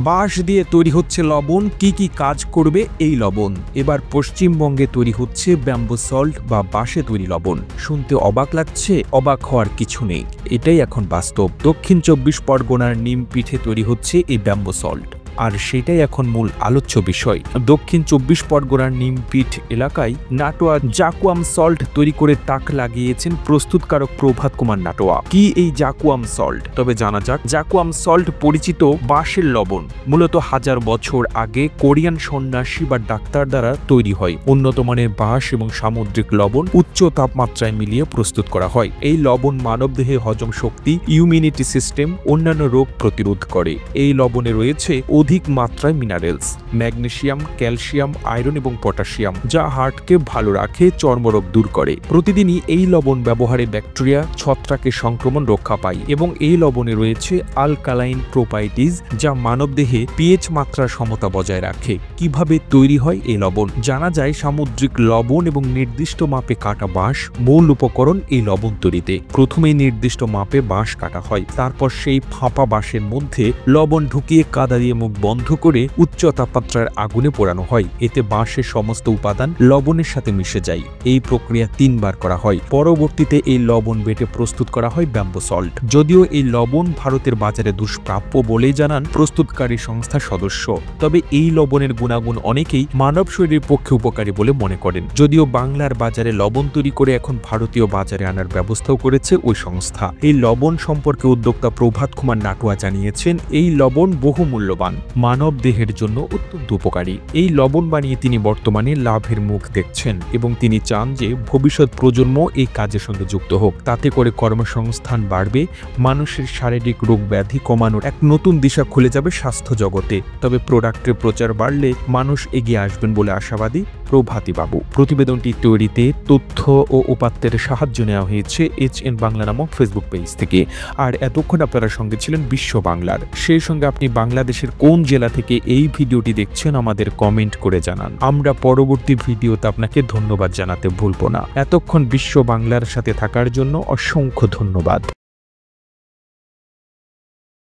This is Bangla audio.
বাঁশ দিয়ে তৈরি হচ্ছে লবণ। কি কি কাজ করবে এই লবণ? এবার পশ্চিমবঙ্গে তৈরি হচ্ছে ব্যাম্বো সল্ট বা বাঁশে তৈরি লবণ। শুনতে অবাক লাগছে? অবাক হওয়ার কিছু নেই, এটাই এখন বাস্তব। দক্ষিণ ২৪ পরগনার নিম পিঠে তৈরি হচ্ছে এই ব্যাম্বো সল্ট, আর সেটাই এখন মূল আলোচ্য বিষয়। দক্ষিণ ২৪ পরগনার নিমপিঠ এলাকায় নাটোয়া জাকুয়াম সল্ট তৈরি করে তাক লাগিয়েছেন প্রস্তুতকারক প্রভাত কুমার নাটোয়া। কি এই জাকুয়াম সল্ট? তবে জানা যাক, জাকুয়াম সল্ট পরিচিত বাঁশের লবণ, মূলত হাজার বছর আগে কোরিয়ান সন্ন্যাসী বা ডাক্তার দ্বারা তৈরি হয়। উন্নত মানের বাঁশ এবং সামুদ্রিক লবণ উচ্চ তাপমাত্রায় মিলিয়ে প্রস্তুত করা হয়। এই লবণ মানবদেহে হজম শক্তি, ইমিউনিটি সিস্টেম, অন্যান্য রোগ প্রতিরোধ করে। এই লবণে রয়েছে অধিক মাত্রায় মিনারেলস, ম্যাগনেসিয়াম, ক্যালসিয়াম, আয়রন এবং পটাশিয়াম, যা হার্টকে ভালো রাখে, চর্মরোগ দূর করে। প্রতিদিনই এই লবণ ব্যবহারে ব্যাকটেরিয়া, ছত্রাকের সংক্রমণ রক্ষা পায় এবং এই লবণে রয়েছে আলকালাইন প্রপার্টিজ, যা মানবদেহে পিএইচ মাত্রার সমতা বজায় রাখে। কিভাবে তৈরি হয় এই লবণ? জানা যায়, সামুদ্রিক লবণ এবং নির্দিষ্ট মাপে কাটা বাঁশ মূল উপকরণ এই লবণ তৈরিতে। প্রথমেই নির্দিষ্ট মাপে বাঁশ কাটা হয়, তারপর সেই ফাঁপা বাঁশের মধ্যে লবণ ঢুকিয়ে কাদা দিয়ে মুখ বন্ধ করে উচ্চ তাপমাত্রার আগুনে পোড়ানো হয়। এতে বাঁশের সমস্ত উপাদান লবণের সাথে মিশে যায়। এই প্রক্রিয়া ৩ বার করা হয়। পরবর্তীতে এই লবণ বেটে প্রস্তুত করা হয় ব্যাম্বো সল্ট। যদিও এই লবণ ভারতের বাজারে দুষ্প্রাপ্য বলেই জানান প্রস্তুতকারী সংস্থার সদস্য, তবে এই লবণের গুণাগুণ অনেকেই মানব শরীরের পক্ষে উপকারী বলে মনে করেন। যদিও বাংলার বাজারে লবণ তৈরি করে এখন ভারতীয় বাজারে আনার ব্যবস্থাও করেছে ওই সংস্থা। এই লবণ সম্পর্কে উদ্যোক্তা প্রভাত কুমার নাটোয়া জানিয়েছেন, এই লবণ বহু মূল্যবান, মানব দেহের জন্য অত্যন্ত উপকারী। এই লবণ বানিয়ে তিনি বর্তমানে লাভের মুখ দেখছেন এবং তিনি চান যে ভবিষ্যৎ প্রজন্ম এই কাজের সঙ্গে যুক্ত হোক। তাতে করে কর্মসংস্থান বাড়বে, মানুষের শারীরিক রোগ ব্যাধি কমানোর এক নতুন দিশা খুলে যাবে স্বাস্থ্য জগতে। তবে প্রোডাক্টের প্রচার বাড়লে মানুষ এগিয়ে আসবেন বলে আশাবাদী প্রভাতী বাবু। প্রতিবেদনটি তৈরিতে তথ্য ও উপাত্তের সাহায্য নেওয়া হয়েছে HN বাংলা নামক ফেসবুক পেজ থেকে। আর এতক্ষণ আপনারা সঙ্গে ছিলেন বিশ্ব বাংলার। সেই সঙ্গে আপনি বাংলাদেশের কোন জেলা থেকে এই ভিডিওটি দেখছেন আমাদের কমেন্ট করে জানান। আমরা পরবর্তী ভিডিওতে আপনাকে ধন্যবাদ জানাতে ভুলব না। এতক্ষণ বিশ্ব বাংলার সাথে থাকার জন্য অসংখ্য ধন্যবাদ।